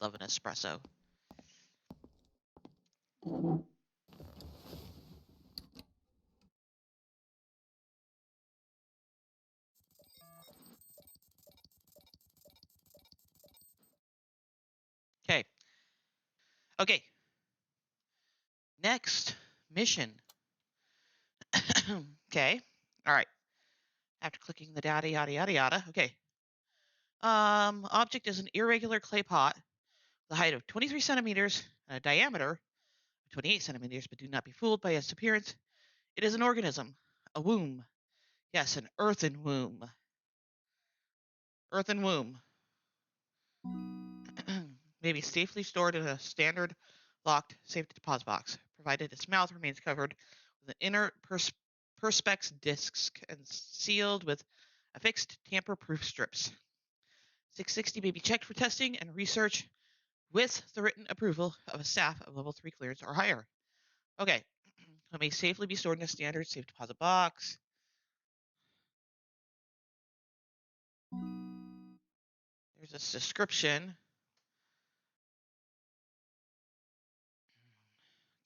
love an espresso. Okay. Okay. Next mission. Okay. All right. After clicking the data, yada, yada, yada. Okay. Object is an irregular clay pot with a height of 23 centimeters and a diameter of 28 centimeters, but do not be fooled by its appearance. It is an organism, a womb. Yes, an earthen womb. Earthen womb. May be safely stored in a standard locked safe deposit box, provided its mouth remains covered with an inner perspex disc and sealed with affixed tamper-proof strips. 660 may be checked for testing and research with the written approval of a staff of level 3 clearance or higher. Okay. It may safely be stored in a standard safe deposit box. There's this description.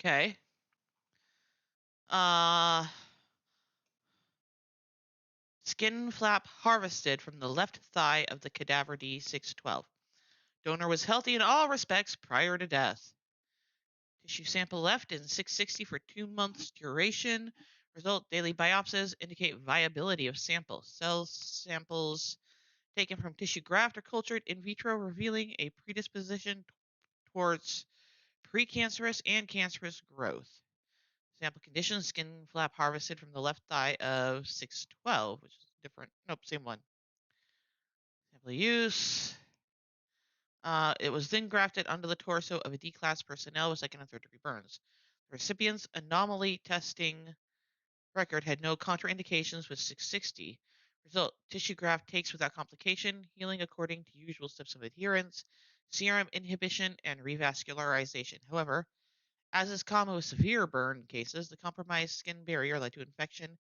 Okay. Skin flap harvested from the left thigh of the cadaver D612. Donor was healthy in all respects prior to death. Tissue sample left in 660 for 2 months duration. Result daily biopsies indicate viability of sample. Cell samples taken from tissue graft are cultured in vitro, revealing a predisposition towards precancerous and cancerous growth. Sample conditions: skin flap harvested from the left thigh of 612, which is different. Nope, same one. Sample use. It was then grafted onto the torso of a D-class personnel with second and third degree burns. The recipient's anomaly testing record had no contraindications with 660. Result: tissue graft takes without complication, healing according to usual steps of adherence, serum inhibition, and revascularization. However, as is common with severe burn cases, the compromised skin barrier led to infection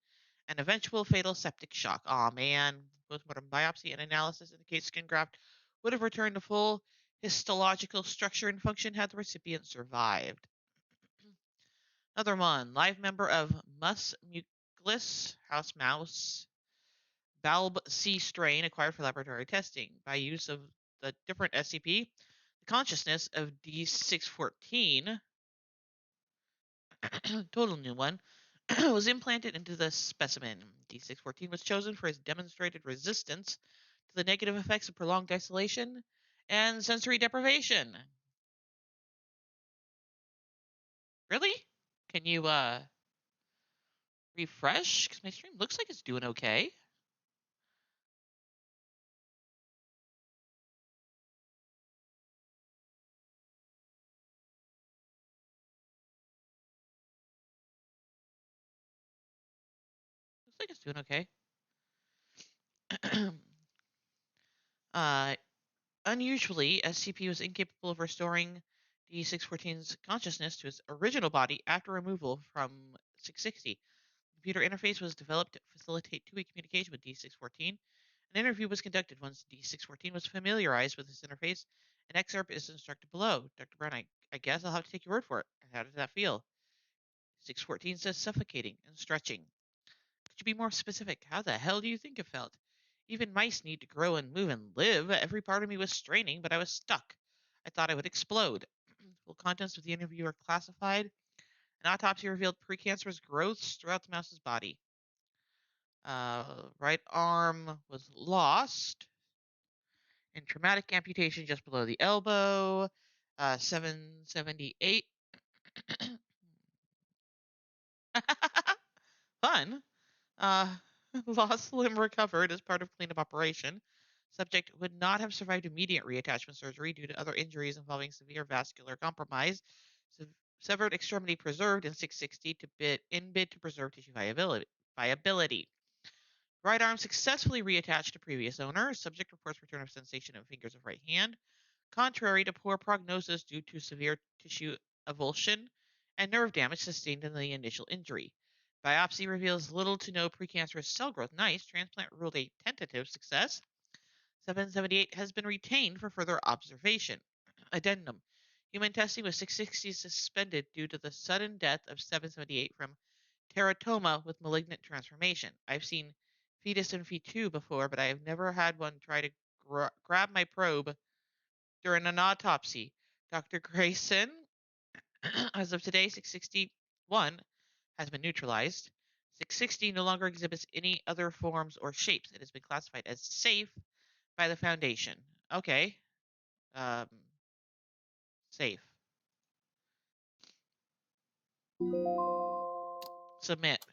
and eventual fatal septic shock. Aw, man. Postmortem biopsy and analysis indicate skin graft would have returned to full histological structure and function had the recipient survived. Another one. Live member of Mus mucus, house mouse, Balb C strain acquired for laboratory testing. By use of the different SCP, the consciousness of D614, total new one, was implanted into the specimen. D614 was chosen for its demonstrated resistance to the negative effects of prolonged isolation and sensory deprivation. Really? Can you refresh? Because my stream looks like it's doing okay. Looks like it's doing okay. Unusually, SCP was incapable of restoring D614's consciousness to its original body after removal from 660. The computer interface was developed to facilitate two-way communication with D614. An interview was conducted once D614 was familiarized with this interface. An excerpt is instructed below. Dr. Brown, I guess I'll have to take your word for it. How did that feel? 614 says suffocating and stretching. Could you be more specific? How the hell do you think it felt? Even mice need to grow and move and live. Every part of me was straining, but I was stuck. I thought I would explode. Full contents of the interview are classified. An autopsy revealed precancerous growths throughout the mouse's body. Right arm was lost. And traumatic amputation just below the elbow. 778. Fun. Uh, lost limb recovered as part of cleanup operation. Subject would not have survived immediate reattachment surgery due to other injuries involving severe vascular compromise. Severed extremity preserved in 660 in bid to preserve tissue viability. Right arm successfully reattached to previous owner. Subject reports return of sensation of fingers of right hand, contrary to poor prognosis due to severe tissue avulsion and nerve damage sustained in the initial injury. Biopsy reveals little to no precancerous cell growth. Nice. Transplant ruled a tentative success. 778 has been retained for further observation. Addendum. Human testing with 660 suspended due to the sudden death of 778 from teratoma with malignant transformation. I've seen fetus in F2 before, but I have never had one try to grab my probe during an autopsy. Dr. Grayson, as of today, 661 has been neutralized. 660 no longer exhibits any other forms or shapes. It has been classified as safe by the Foundation. Okay. Um, safe. Submit.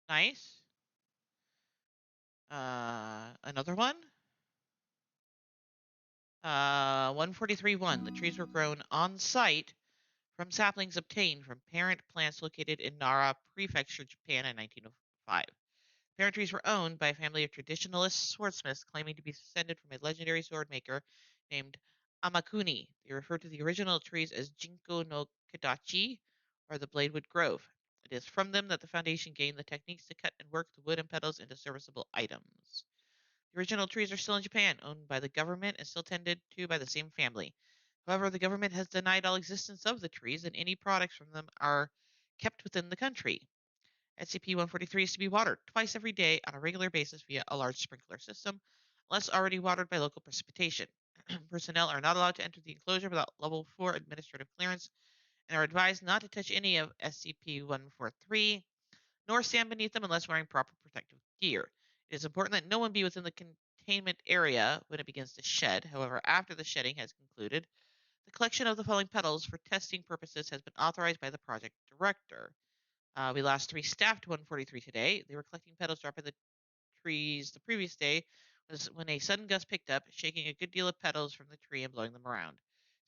Nice. Another one. 143-1. The trees were grown on site from saplings obtained from parent plants located in Nara Prefecture, Japan in 1905. Parent trees were owned by a family of traditionalist swordsmiths claiming to be descended from a legendary sword maker named Amakuni. They refer to the original trees as Jinko no Kadachi, or the Bladewood Grove. It is from them that the Foundation gained the techniques to cut and work the wood and petals into serviceable items. The original trees are still in Japan, owned by the government and still tended to by the same family. However, the government has denied all existence of the trees, and any products from them are kept within the country. SCP-143 is to be watered twice every day on a regular basis via a large sprinkler system, unless already watered by local precipitation. Personnel are not allowed to enter the enclosure without Level 4 administrative clearance and are advised not to touch any of SCP-143, nor stand beneath them unless wearing proper protective gear. It is important that no one be within the containment area when it begins to shed. However, after the shedding has concluded, the collection of the falling petals for testing purposes has been authorized by the project director. We lost 3 staff to 143 today. They were collecting petals dropped in the trees the previous day when a sudden gust picked up, shaking a good deal of petals from the tree and blowing them around.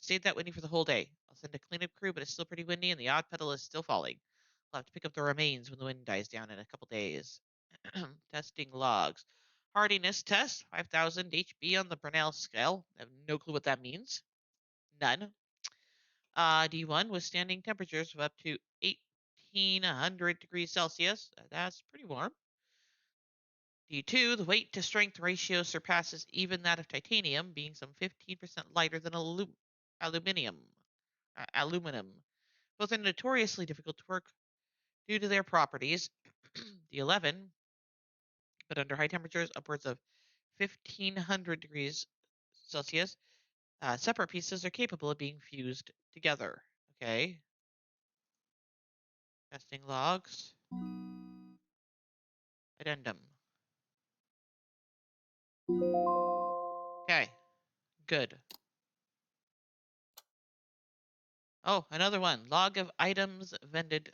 Stayed that windy for the whole day. I'll send a cleanup crew, but it's still pretty windy and the odd petal is still falling. We'll have to pick up the remains when the wind dies down in a couple days. Testing logs. Hardiness test, 5000 HB on the Brunel scale. I have no clue what that means. None. D1, withstanding temperatures of up to 1800 degrees Celsius. That's pretty warm. D2, the weight to strength ratio surpasses even that of titanium, being some 15% lighter than aluminum. Aluminum. Both are notoriously difficult to work due to their properties. D11, but under high temperatures upwards of 1500 degrees Celsius, separate pieces are capable of being fused together. Okay. Testing logs. Addendum. Okay. Good. Oh, another one. Log of items vended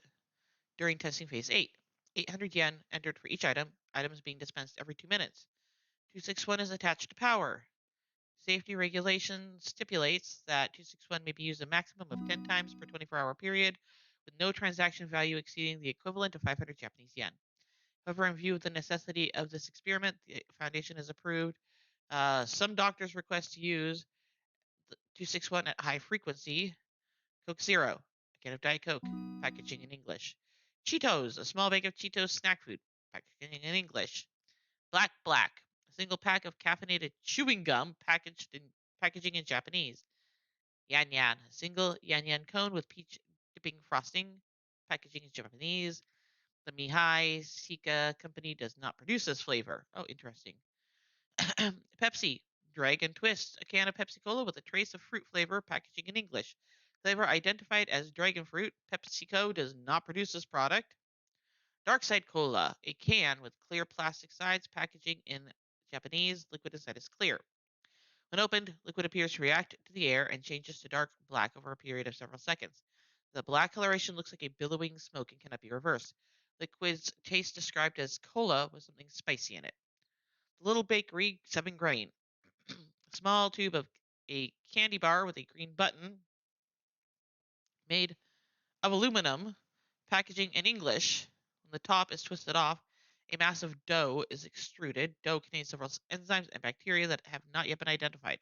during testing phase 8. 800 yen entered for each item. Items being dispensed every 2 minutes. 261 is attached to power. Safety regulation stipulates that 261 may be used a maximum of 10 times per 24-hour period, with no transaction value exceeding the equivalent of 500 Japanese yen. However, in view of the necessity of this experiment, the Foundation has approved some doctors' request to use the 261 at high frequency. Coke Zero, a can of Diet Coke, packaging in English. Cheetos, a small bag of Cheetos snack food, packaging in English. Black, a single pack of caffeinated chewing gum, packaging in Japanese. Yan Yan, a single Yan Yan cone with peach dipping frosting, packaging in Japanese. The Mihai Sika company does not produce this flavor. Oh, interesting. Pepsi, Dragon Twist, a can of Pepsi Cola with a trace of fruit flavor, packaging in English. Flavor identified as dragon fruit. PepsiCo does not produce this product. Dark Side Cola, a can with clear plastic sides, packaging in Japanese. Liquid inside is clear. When opened, liquid appears to react to the air and changes to dark black over a period of several seconds. The black coloration looks like a billowing smoke and cannot be reversed. Liquid's taste described as cola with something spicy in it. The Little Bakery 7 grain. A small tube of a candy bar with a green button made of aluminum, packaging in English. When the top is twisted off, a mass of dough is extruded. Dough contains several enzymes and bacteria that have not yet been identified.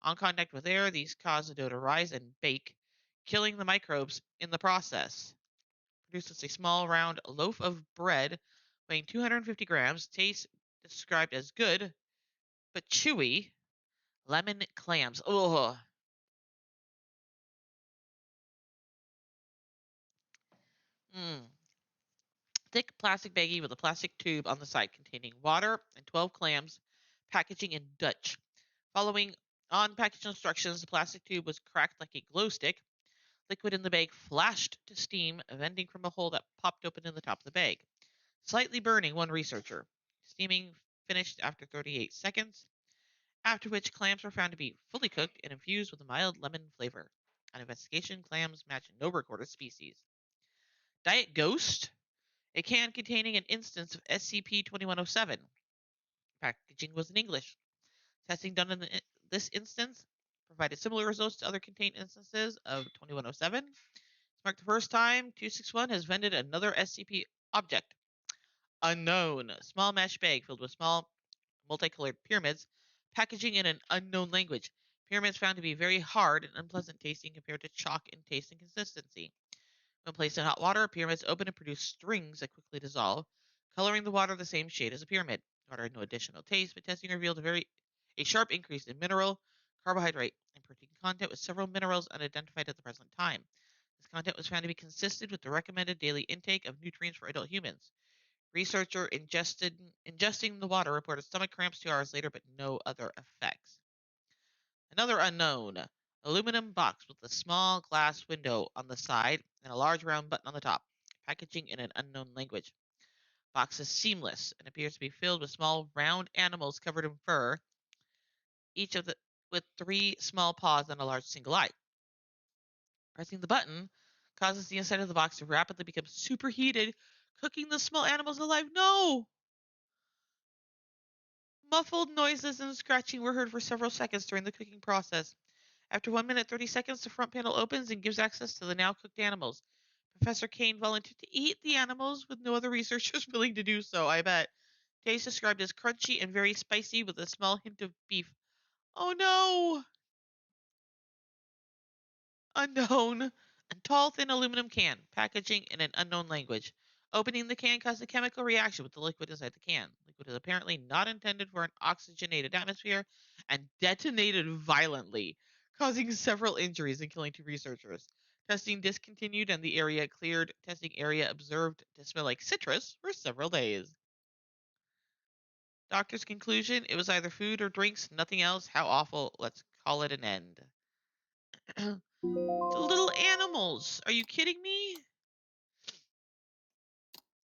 On contact with air, these cause the dough to rise and bake, killing the microbes in the process. Produces a small round loaf of bread weighing 250 grams. Taste described as good. but chewy. Lemon clams. Ugh. Mm. Thick plastic baggie with a plastic tube on the side containing water and 12 clams, packaging in Dutch. Following on package instructions, the plastic tube was cracked like a glow stick. Liquid in the bag flashed to steam, venting from a hole that popped open in the top of the bag, slightly burning one researcher. Steaming finished after 38 seconds, after which clams were found to be fully cooked and infused with a mild lemon flavor. On investigation, clams match no recorded species. Diet Ghost, a can containing an instance of SCP-2107. Packaging was in English. Testing done in this instance provided similar results to other contained instances of 2107. This marked the first time 261 has vended another SCP object. Unknown. Small mesh bag filled with small multicolored pyramids, packaging in an unknown language. Pyramids found to be very hard and unpleasant tasting compared to chalk in taste and consistency. When placed in hot water, pyramids open and produce strings that quickly dissolve, coloring the water the same shade as a pyramid. Water had no additional taste, but testing revealed a sharp increase in mineral, carbohydrate, and protein content, with several minerals unidentified at the present time. This content was found to be consistent with the recommended daily intake of nutrients for adult humans. Researcher ingesting the water reported stomach cramps 2 hours later, but no other effects. Another unknown. Aluminum box with a small glass window on the side and a large round button on the top. Packaging in an unknown language. Box is seamless and appears to be filled with small round animals covered in fur, each of the with 3 small paws and a large single eye. Pressing the button causes the inside of the box to rapidly become superheated, cooking the small animals alive. No! Muffled noises and scratching were heard for several seconds during the cooking process. After 1 minute 30 seconds, the front panel opens and gives access to the now cooked animals. Professor Kane volunteered to eat the animals with no other researchers willing to do so, I bet. Taste described as crunchy and very spicy with a small hint of beef. Oh no! Unknown. A tall, thin aluminum can, packaging in an unknown language. Opening the can caused a chemical reaction with the liquid inside the can. Liquid is apparently not intended for an oxygenated atmosphere and detonated violently, causing several injuries and killing 2 researchers. Testing discontinued and the area cleared. Testing area observed to smell like citrus for several days. Doctor's conclusion: it was either food or drinks, nothing else. How awful. Let's call it an end. The little animals. Are you kidding me?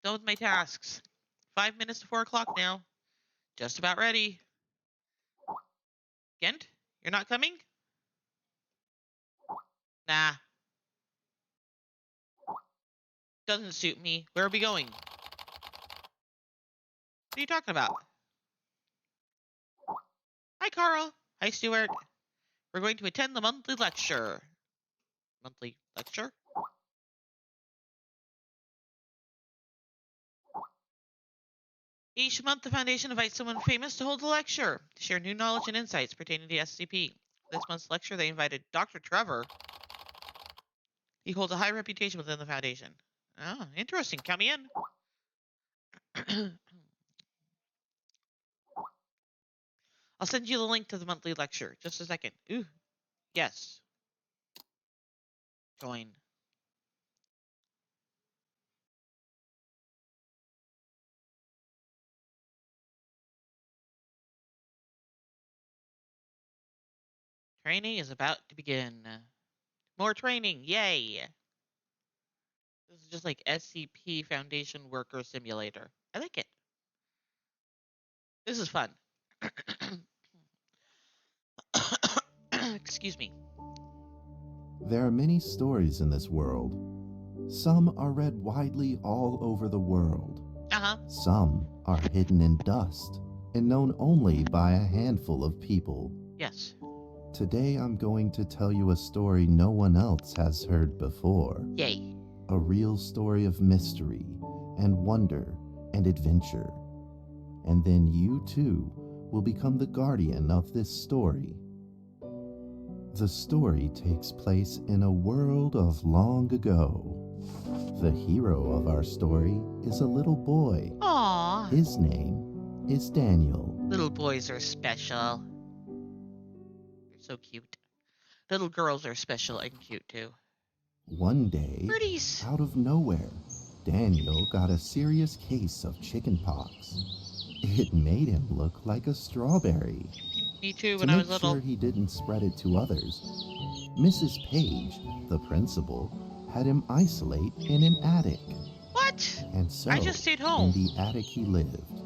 Done with my tasks. 5 minutes to 4 o'clock now. Just about ready. Gent, you're not coming? Nah. Doesn't suit me. Where are we going? What are you talking about? Hi, Carl. Hi, Stuart. We're going to attend the monthly lecture. Monthly lecture? Each month, the Foundation invites someone famous to hold a lecture to share new knowledge and insights pertaining to SCP. This month's lecture, they invited Dr. Trevor. He holds a high reputation within the Foundation. Oh, interesting. Count me in. I'll send you the link to the monthly lecture. Just a second. Ooh. Yes. Join. Training is about to begin. More training. Yay. This is just like SCP Foundation Worker Simulator. I like it. This is fun. Excuse me. There are many stories in this world. Some are read widely all over the world. Some are hidden in dust and known only by a handful of people. Yes. Today I'm going to tell you a story no one else has heard before. Yay. A real story of mystery and wonder and adventure. And then you too will become the guardian of this story. The story takes place in a world of long ago. The hero of our story is a little boy. Aww. His name is Daniel. Little boys are special. They're so cute. Little girls are special and cute too. One day, Birdies! out of nowhere, Daniel got a serious case of chickenpox. It made him look like a strawberry. Me too To when I was make little. sure he didn't spread it to others, Mrs. Page, the principal, had him isolate in an attic. What? And so, I just stayed in home. the attic he lived,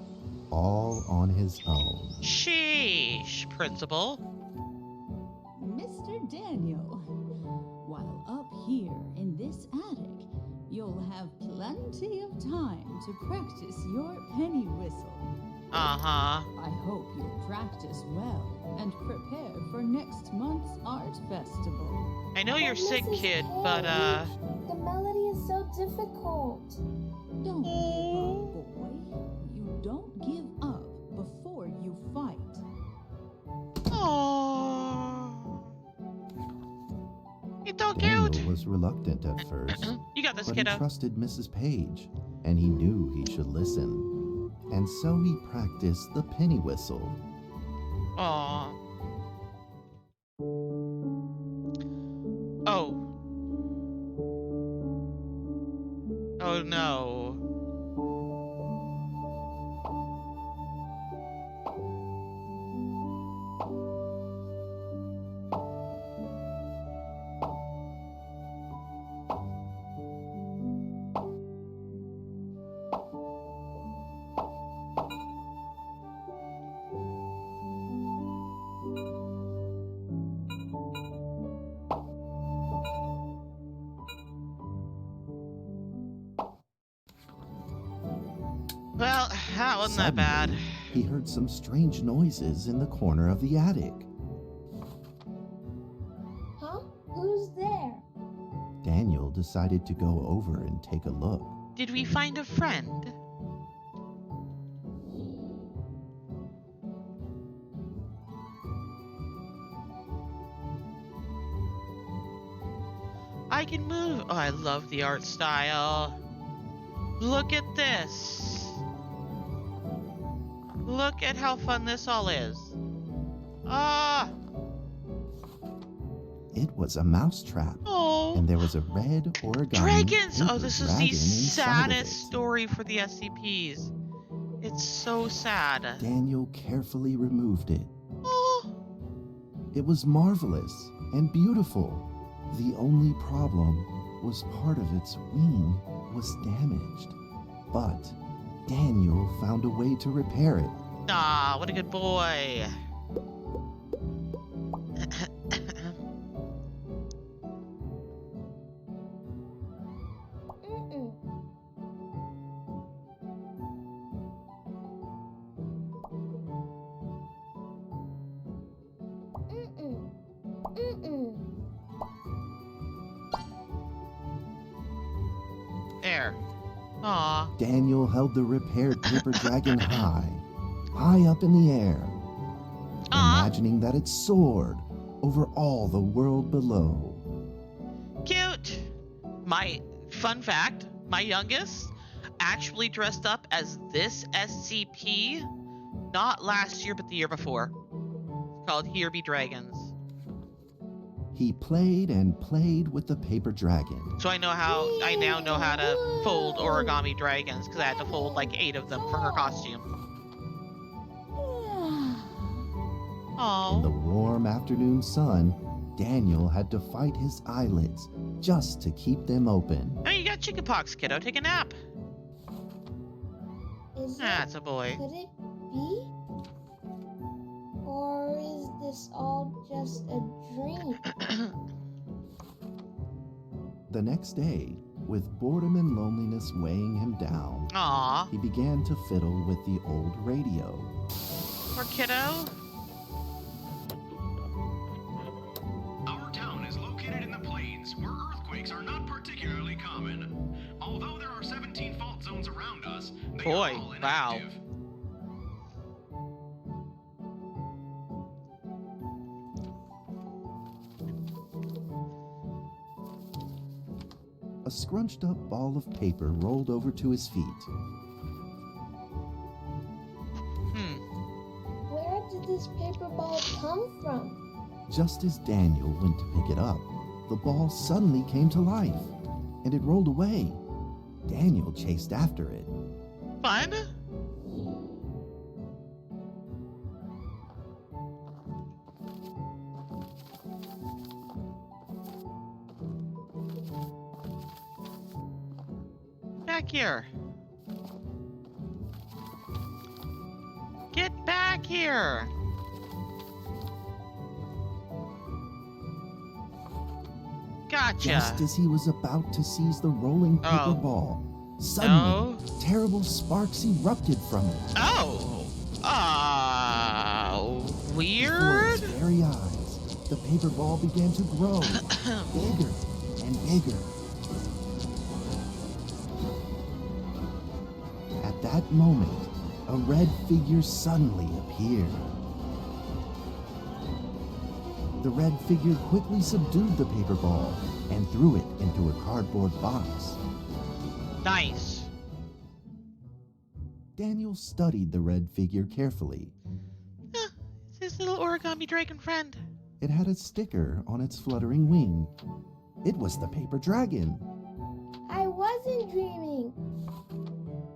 all on his own. Sheesh, principal. Mr. Daniel, while up here in this attic, you'll have plenty of time to practice your penny whistle. Uh-huh. I hope you practice well and prepare for next month's art festival. I know you're sick, Mrs. kid, Page, but, the melody is so difficult. Don't give up, boy. You don't give up before you fight. Oh. It's so Daniel cute. was reluctant at first, You got this, but he kiddo. trusted Mrs. Page, and he knew he should listen. And so he practiced the penny whistle. Aw. Oh. Oh no. Well, that wasn't that bad. Suddenly, he heard some strange noises in the corner of the attic. Huh? Who's there? Daniel decided to go over and take a look. Did we find a friend? I can move. Oh, I love the art style. Look at this. Look at how fun this all is. Ah. It was a mousetrap, Oh. and there was a red origami Dragons! Oh, paper this is dragon the inside of saddest it. story for the SCPs. It's so sad. Daniel carefully removed it. Oh. It was marvelous and beautiful. The only problem was part of its wing was damaged. But Daniel found a way to repair it. Ah, what a good boy. Mm-mm. Mm-mm. Mm-mm. There. Aw. Daniel held the repaired paper dragon high up in the air, Aw. imagining that it soared over all the world below. Cute. My fun fact, my youngest actually dressed up as this SCP not last year but the year before. It's called Here Be Dragons. He played and played with the paper dragon. So I now know how to fold origami dragons because I had to fold like 8 of them for her costume. In the Oh. warm afternoon sun, Daniel had to fight his eyelids just to keep them open. I mean, you got chickenpox, kiddo. Take a nap. Is That's a boy. Could it be? Or is this all just a dream? The next day, with boredom and loneliness weighing him down, Aw. he began to fiddle with the old radio. Poor kiddo. Our town is located in the plains, where earthquakes are not particularly common. Although there are 17 fault zones around us, they Boy, are all wow. inactive. A scrunched up ball of paper rolled over to his feet. this paper ball come from? Just as Daniel went to pick it up, the ball suddenly came to life, and it rolled away. Daniel chased after it. Fun? Back here. Get back here. Gotcha. Just as he was about to seize the rolling paper Oh. ball, suddenly, No. terrible sparks erupted from it. Oh. Before Weird. his very eyes, the paper ball began to grow, bigger and bigger. At that moment, a red figure suddenly appeared. The red figure quickly subdued the paper ball and threw it into a cardboard box. Nice. Daniel studied the red figure carefully. It's his little origami dragon friend. It had a sticker on its fluttering wing. It was the paper dragon. I wasn't dreaming.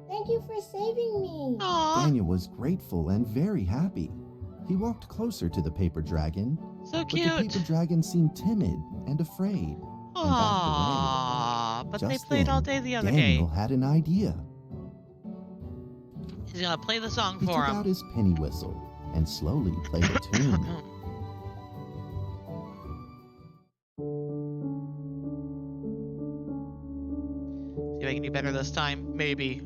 Thank you for saving me. Aw, Daniel was grateful and very happy. He walked closer to the paper dragon, so but the cute. paper dragon seemed timid and afraid. Aw, but they Just played then, all day the other Daniel day. had an idea. He's gonna play the song He for took him. out his penny whistle and slowly played a tune. See if I can do better this time. Maybe.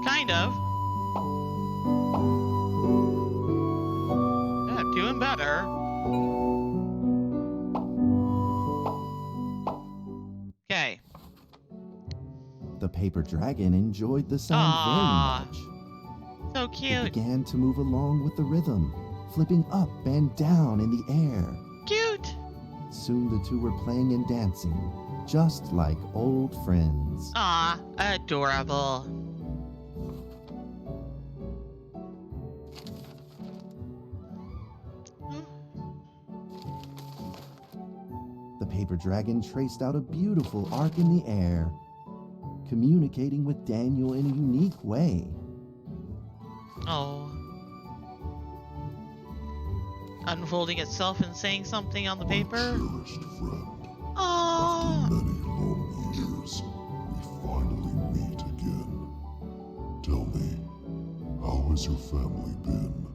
Kind of. Yeah, doing better. Okay. The paper dragon enjoyed the sound Aw, very much. so It cute. began to move along with the rhythm, flipping up and down in the air. Cute. Soon the two were playing and dancing, just like old friends. Aw, adorable. The paper dragon traced out a beautiful arc in the air, communicating with Daniel in a unique way. Oh. Unfolding itself and saying something on the paper. Cherished friend. Oh. After many long years, we finally meet again. Tell me, how has your family been?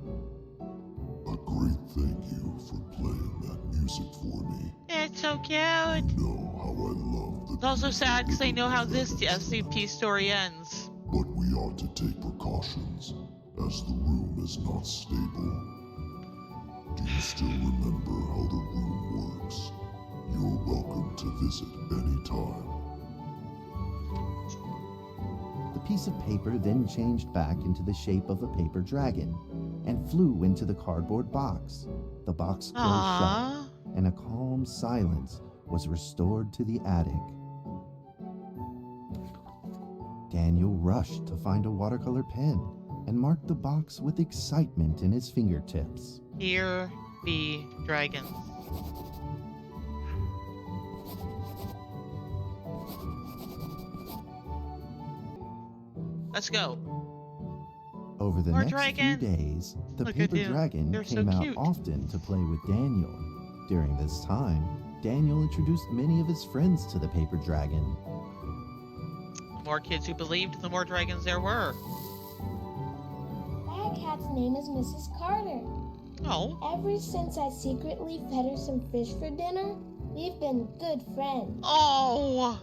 A great thank you for playing that music for me. It's so cute. You know how I love the It's also sad because I know how this music. SCP story ends. But we ought to take precautions, as the room is not stable. Do you still remember how the room works? You're welcome to visit any time. The piece of paper then changed back into the shape of a paper dragon and flew into the cardboard box. The box closed Aww. shut, and a calm silence was restored to the attic. Daniel rushed to find a watercolor pen and marked the box with excitement in his fingertips. Here be dragons. Let's go. Over the More next dragon. few days, the Look at paper you. dragon You're so came out cute. often to play with Daniel. During this time, Daniel introduced many of his friends to the paper dragon. The more kids who believed, the more dragons there were. My cat's name is Mrs. Carter. Oh. Ever since I secretly fed her some fish for dinner, we've been good friends. Oh.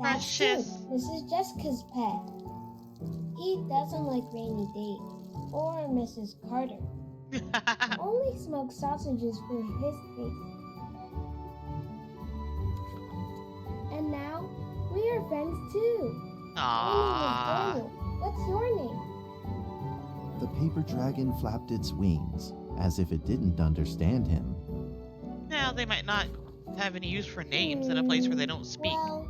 That's Precious. true. This is Jessica's pet. He doesn't like Rainy Day or Mrs. Carter. Only smoked sausages for his taste. And now we are friends too. My Aww. name is Daniel. What's your name? The paper dragon flapped its wings, as if it didn't understand him. Now, they might not have any use for names in a place where they don't speak. Well,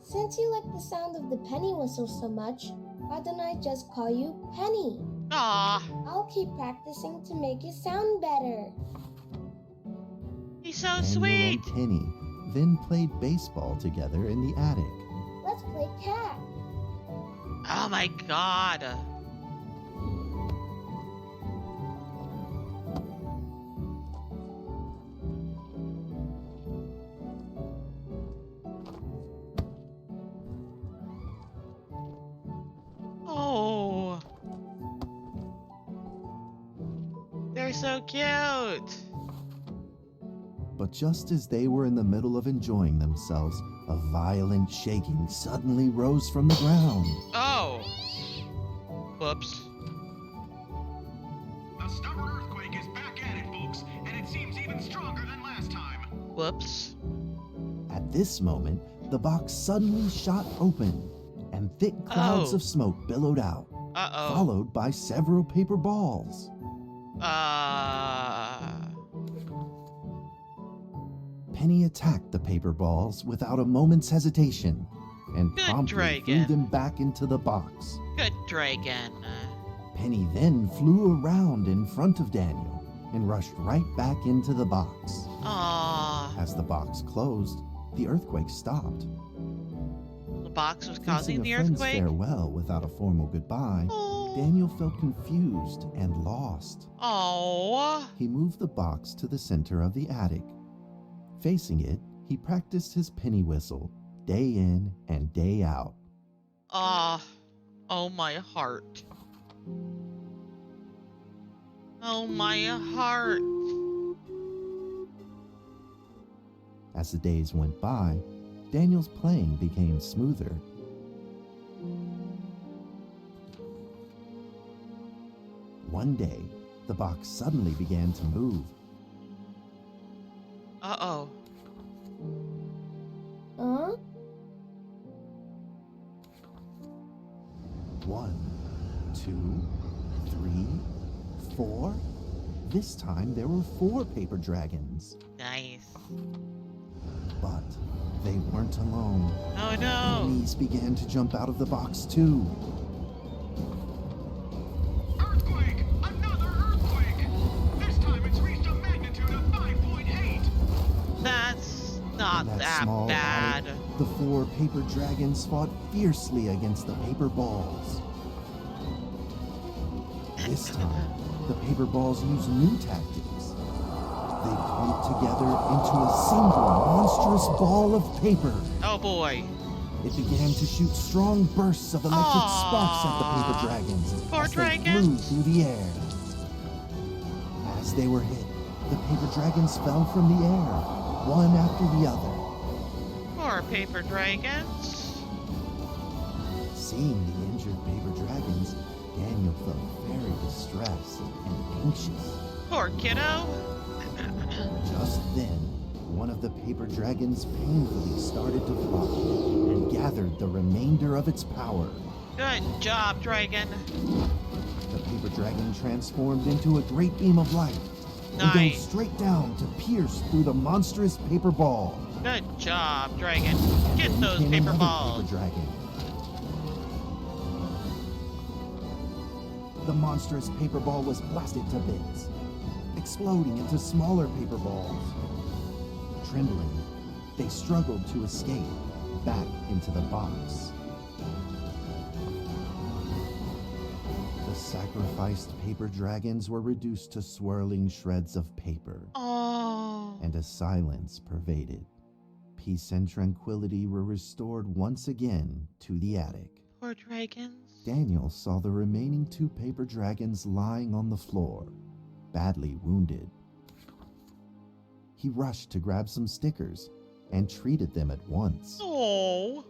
since you like the sound of the penny whistle so much, why don't I just call you Penny? Aw, I'll keep practicing to make it sound better. he's so Daniel sweet. and Penny then played baseball together in the attic. Let's play cat. Oh my god. Oh. They're so cute. But just as they were in the middle of enjoying themselves, a violent shaking suddenly rose from the ground. Oh. Whoops. A stubborn earthquake is back at it, folks, and it seems even stronger than last time. Whoops. At this moment, the box suddenly shot open, and thick clouds Oh. of smoke billowed out, Uh-oh. followed by several paper balls. Penny attacked the paper balls without a moment's hesitation and Good promptly dragon. threw them back into the box. Good dragon. Penny then flew around in front of Daniel and rushed right back into the box. Aw. As the box closed, the earthquake stopped. The box was causing Facing the a friend's earthquake? farewell without a formal goodbye, Oh. Daniel felt confused and lost. Oh. He moved the box to the center of the attic. Facing it, he practiced his penny whistle day in and day out. Ah. Oh, my heart. Oh, my heart. As the days went by, Daniel's playing became smoother. One day, the box suddenly began to move. Uh-oh. Huh? 1, 2, 3, 4. This time there were 4 paper dragons. Nice. But they weren't alone. Oh, no. Enemies began to jump out of the box too. Earthquake! Another earthquake! This time it's reached a magnitude of 5.8! That's not In that small bad. attic, the 4 paper dragons fought fiercely against the paper balls. This time, the paper balls used new tactics. They clumped together into a single monstrous ball of paper. Oh, boy. It began to shoot strong bursts of electric sparks at the paper Aw, dragons poor as they flew dragons. through the air. As they were hit, the paper dragons fell from the air, one after the other. Poor paper dragons. Seeing the injured paper dragons, Daniel felt very distressed and anxious. Poor kiddo. Just then, one of the paper dragons painfully started to fly and gathered the remainder of its power. Good job, dragon. The paper dragon transformed into a great beam of light and dove Nice. straight down to pierce through the monstrous paper ball. Good job, dragon. Get Then those came paper another balls. Paper dragon. The monstrous paper ball was blasted to bits, exploding into smaller paper balls. Trembling, they struggled to escape back into the box. The sacrificed paper dragons were reduced to swirling shreds of paper, Oh. and a silence pervaded. Peace and tranquility were restored once again to the attic. Poor dragons. Daniel saw the remaining 2 paper dragons lying on the floor, badly wounded. He rushed to grab some stickers and treated them at once. Oh.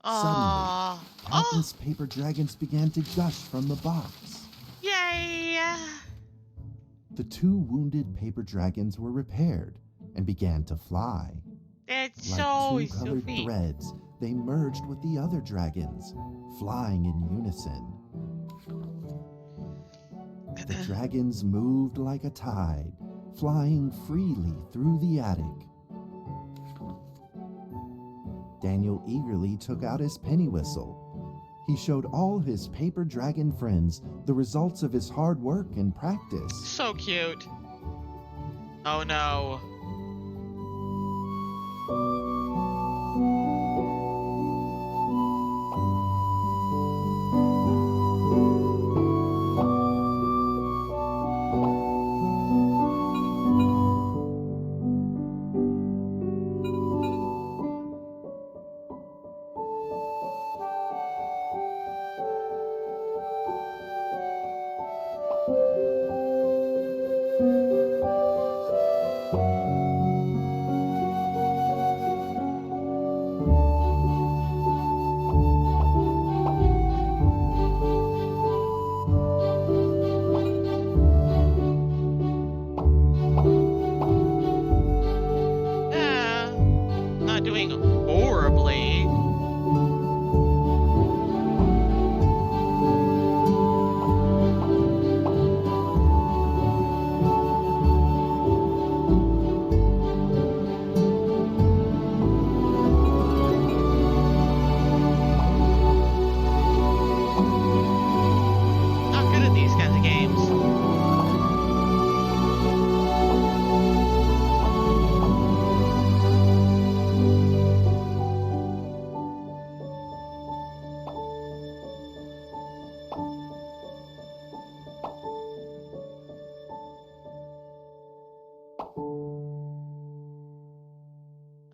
Suddenly, Oh. countless paper dragons began to gush from the box. Yay! The 2 wounded paper dragons were repaired and began to fly. That's Like so 2 colored sweet. threads, they merged with the other dragons, flying in unison. The dragons moved like a tide, flying freely through the attic. Daniel eagerly took out his penny whistle. He showed all his paper dragon friends the results of his hard work and practice. So cute. Oh no. Not doing horribly. Not good at these kinds of games.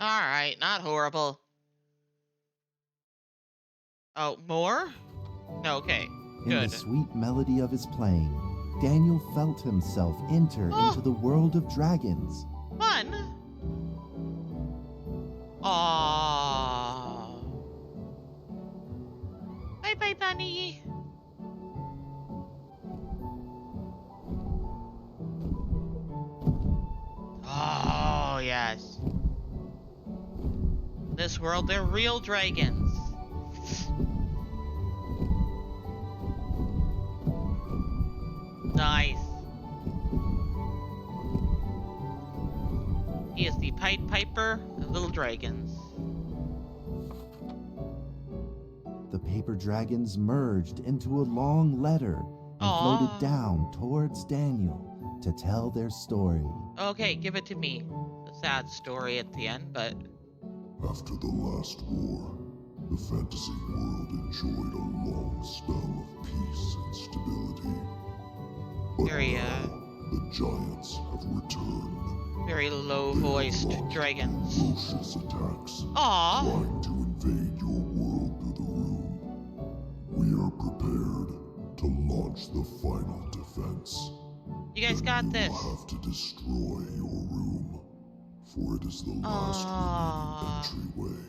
Alright, not horrible. Oh, more? No, okay. In Good. the sweet melody of his playing, Daniel felt himself enter Oh. into the world of dragons. Fun. Aww. Bye bye, bunny. Oh, yes. In this world, they're real dragons. Nice. He is the Pied Piper of little dragons. The paper dragons merged into a long letter and Aw. floated down towards Daniel to tell their story. Okay, give it to me. A sad story at the end, but After the last war, the fantasy world enjoyed a long spell of peace and stability. But very, now, the giants have returned. very They low-voiced have launched dragons. ferocious attacks, Aw. trying to invade your world through the room. We are prepared to launch the final defense. You guys Then got you this. will have to destroy your room, for it is the last remaining entryway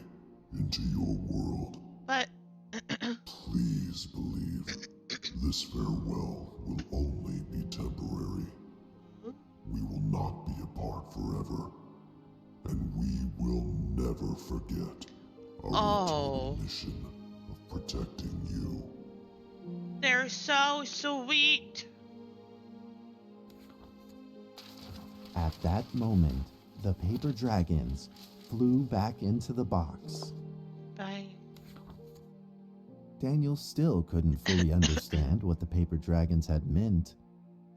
into your world. But Please believe this farewell will only be temporary. We will not be apart forever, and we will never forget our eternal mission of protecting you. they're so sweet. At that moment, the paper dragons flew back into the box. Bye. Daniel still couldn't fully understand what the paper dragons had meant,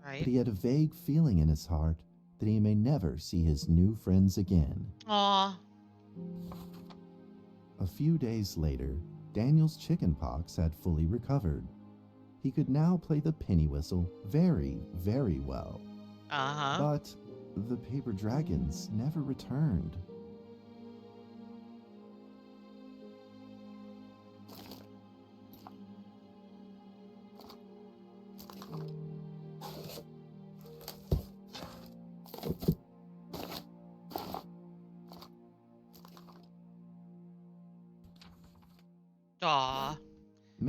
but Right. he had a vague feeling in his heart that he may never see his new friends again. Aw. A few days later, Daniel's chickenpox had fully recovered. He could now play the penny whistle very, very well. Uh-huh. But the paper dragons never returned.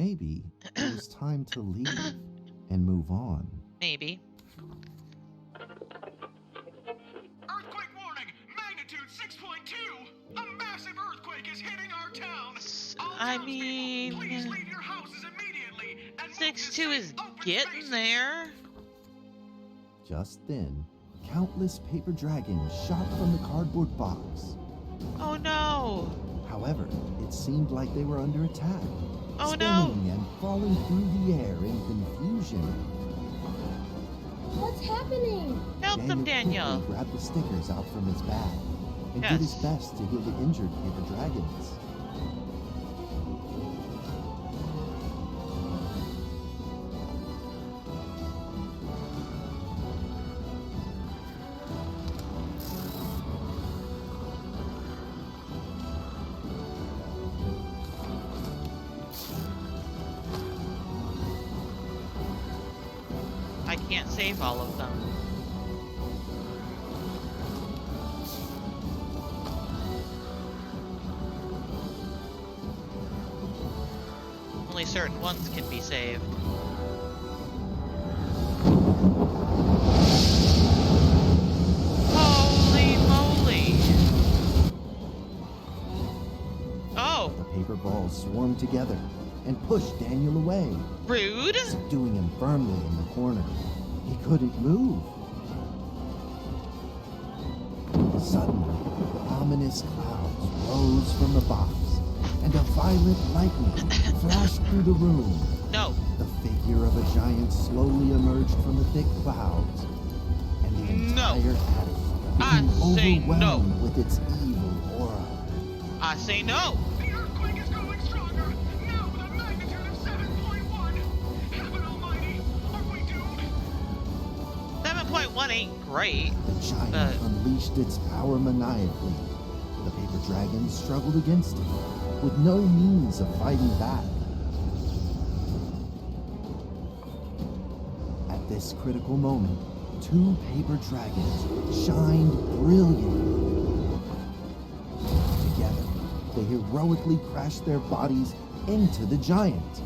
Maybe it was time to leave and move on. Maybe. Earthquake warning! Magnitude 6.2! A massive earthquake is hitting our town! All I townspeople, mean, please leave your houses immediately and move to 6-2 safe, is open getting spaces. there. Just then, countless paper dragons shot from the cardboard box. Oh no. However, it seemed like they were under attack, Oh no. spinning and falling through the air in confusion. What's happening? Help them, Daniel. quickly grabbed the stickers out from his bag and did his Yes. best to heal the injured paper dragons. I can't save all of them. Only certain ones can be saved. Holy moly! Oh, The paper balls swarmed together and pushed Daniel away, rude! subduing him firmly in the corner. He couldn't move. Suddenly, ominous clouds rose from the box, and a violent lightning flashed through the room. No, The figure of a giant slowly emerged from the thick clouds, and the No. entire attic I became say no. overwhelmed with its evil aura. I say no! The earthquake is growing stronger, now with a magnitude of 7.1! Heaven almighty, are we doomed? 7.1 ain't great. The giant But- unleashed its power maniacally. The paper dragons struggled against it, with no means of fighting back. At this critical moment, two paper dragons shined brilliantly. Together, they heroically crashed their bodies into the giant.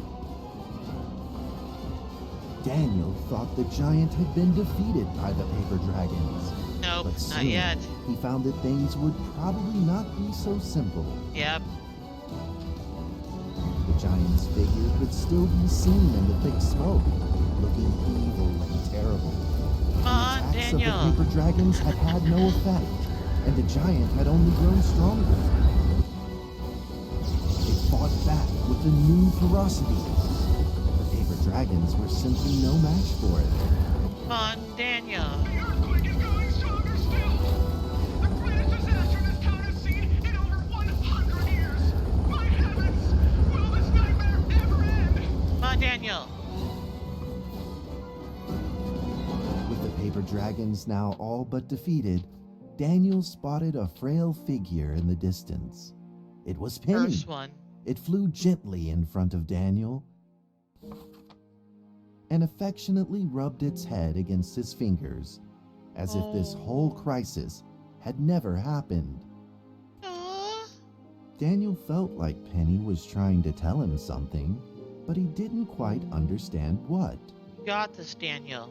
Daniel thought the giant had been defeated by the paper dragons. Nope, But not soon, yet. he found that things would probably not be so simple. Yep. The giant's figure could still be seen in the thick smoke, looking evil and terrible. Come on, The attacks Daniel. of the paper dragons had had no effect, and the giant had only grown stronger. It fought back with a new ferocity. The paper dragons were simply no match for it. Come on, Daniel. The earthquake is growing stronger still! The greatest disaster this town has seen in over 100 years! My heavens! Will this nightmare ever end? Come on, Daniel. With the paper dragons now all but defeated, Daniel spotted a frail figure in the distance. It was Penny. First one. It flew gently in front of Daniel and affectionately rubbed its head against his fingers, as if this whole crisis had never happened. Aww. Daniel felt like Penny was trying to tell him something, but he didn't quite understand what. Got this, Daniel.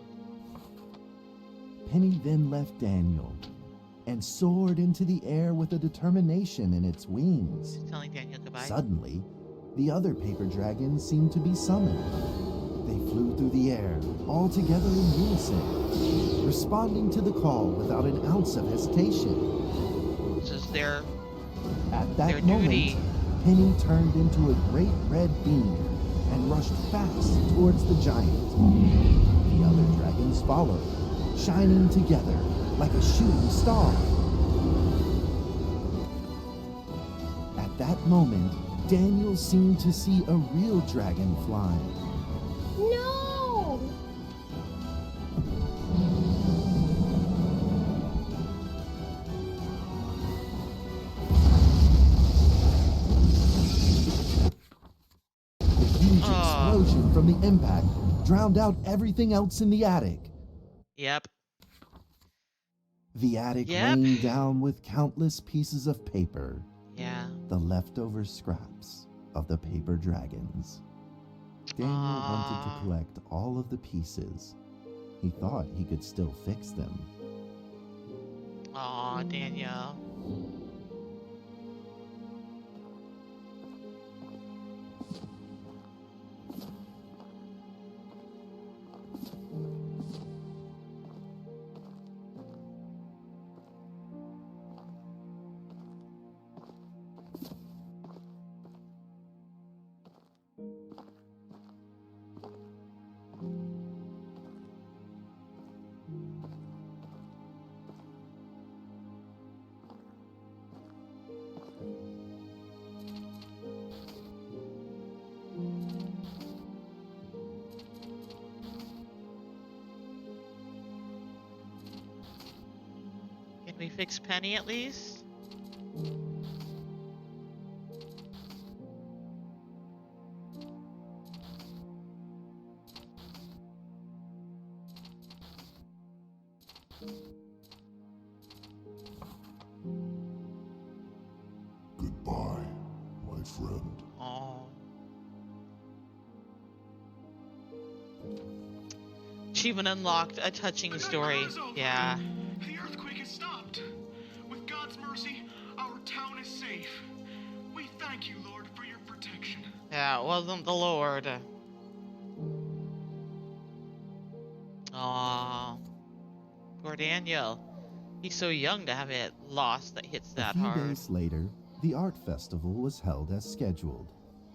Penny then left Daniel and soared into the air with a determination in its wings. Just telling Daniel goodbye. Suddenly, the other paper dragons seemed to be summoned. They flew through the air, all together in unison, responding to the call without an ounce of hesitation. This is their At that Their moment, duty. Penny turned into a great red beam and rushed fast towards the giant. The other dragons followed, shining together like a shooting star. At that moment, Daniel seemed to see a real dragon flying. No! The huge explosion from the impact drowned out everything else in the attic. Yep. The attic Yep. rained down with countless pieces of paper, Yeah. the leftover scraps of the paper dragons. Daniel wanted to collect all of the pieces. He thought he could still fix them. Aw, Daniel. Can we fix Penny at least? Goodbye, my friend. Oh. Achievement unlocked. A touching story. Nightmare is over. Yeah. The earthquake has stopped. With God's mercy, our town is safe. We thank you, Lord, for your protection. Yeah, it wasn't the Lord. Aw. Poor Daniel. He's so young to have a loss that hits A that few hard. days later, the art festival was held as scheduled.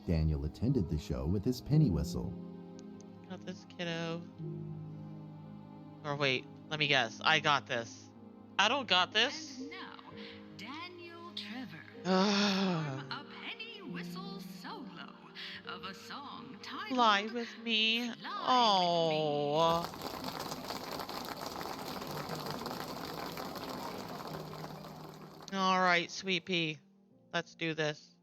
Daniel attended the show with his penny whistle. Got this, kiddo. Or wait, let me guess. I got this. I don't got this. And now, Daniel Trevor Ah. perform a penny whistle solo of a song titled Fly with me. Fly Oh. All right, Sweet Pea. Let's do this.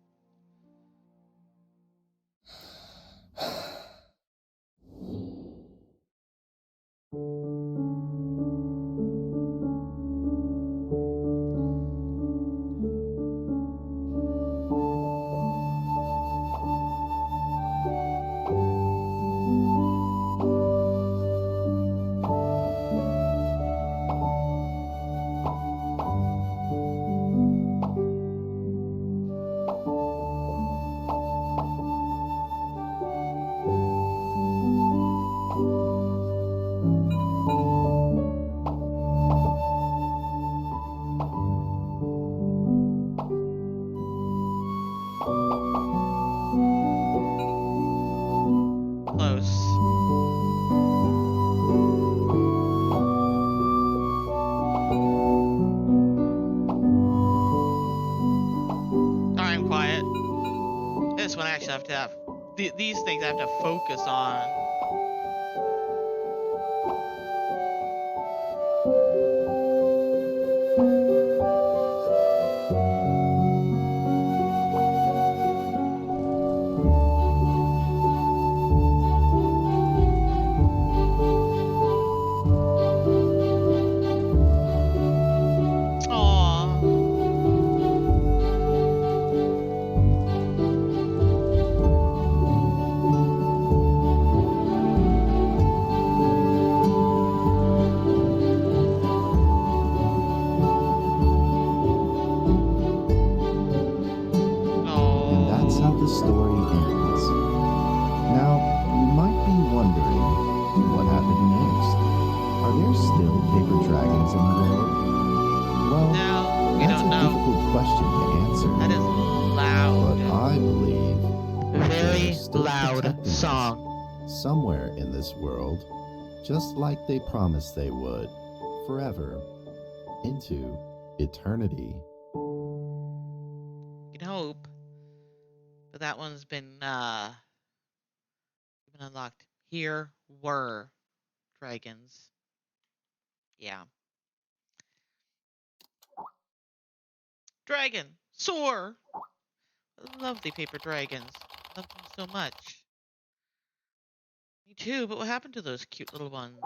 Close. Alright, I'm quiet. This one I actually have to have. These things I have to focus on. Aww. And that's how the story ends. Now, you might be wondering, what happened next? Are there still paper dragons in the world? Well, No, we that's don't a know. difficult question to answer. That is But loud. I believe that they are Very still loud protecting us song. somewhere in this world, just like they promised they would, forever, into eternity. You can hope. But that one's been unlocked. Here were dragons. Yeah. Dragon! Soar! Lovely paper dragons. Love them so much. Me too, but what happened to those cute little ones?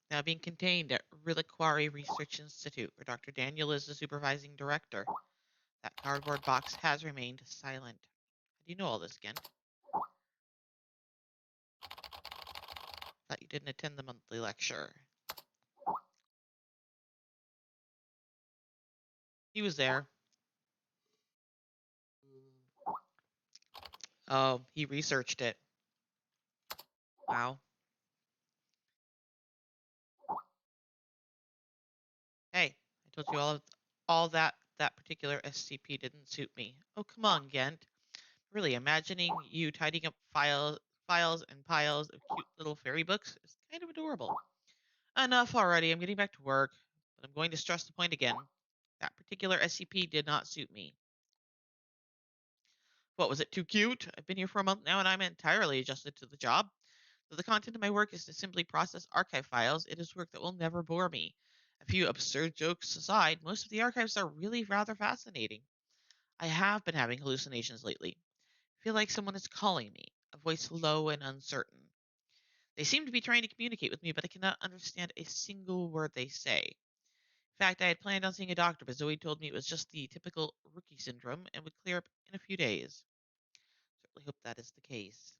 Now being contained at Reliquary Research Institute, where Dr. Daniel is the supervising director. That cardboard box has remained silent. How do you know all this, Gent? Thought you didn't attend the monthly lecture. He was there. Oh, he researched it. Wow. Hey, I told you all that particular SCP didn't suit me. Oh, come on, Gent. Really, imagining you tidying up files and piles of cute little fairy books is kind of adorable. Enough already. I'm getting back to work, but I'm going to stress the point again. That particular SCP did not suit me. What, was it too cute? I've been here for a month now and I'm entirely adjusted to the job. Though the content of my work is to simply process archive files, it is work that will never bore me. A few absurd jokes aside, most of the archives are really rather fascinating. I have been having hallucinations lately. I feel like someone is calling me, a voice low and uncertain. They seem to be trying to communicate with me, but I cannot understand a single word they say. In fact, I had planned on seeing a doctor, but Zoe told me it was just the typical rookie syndrome and would clear up in a few days. Certainly hope that is the case.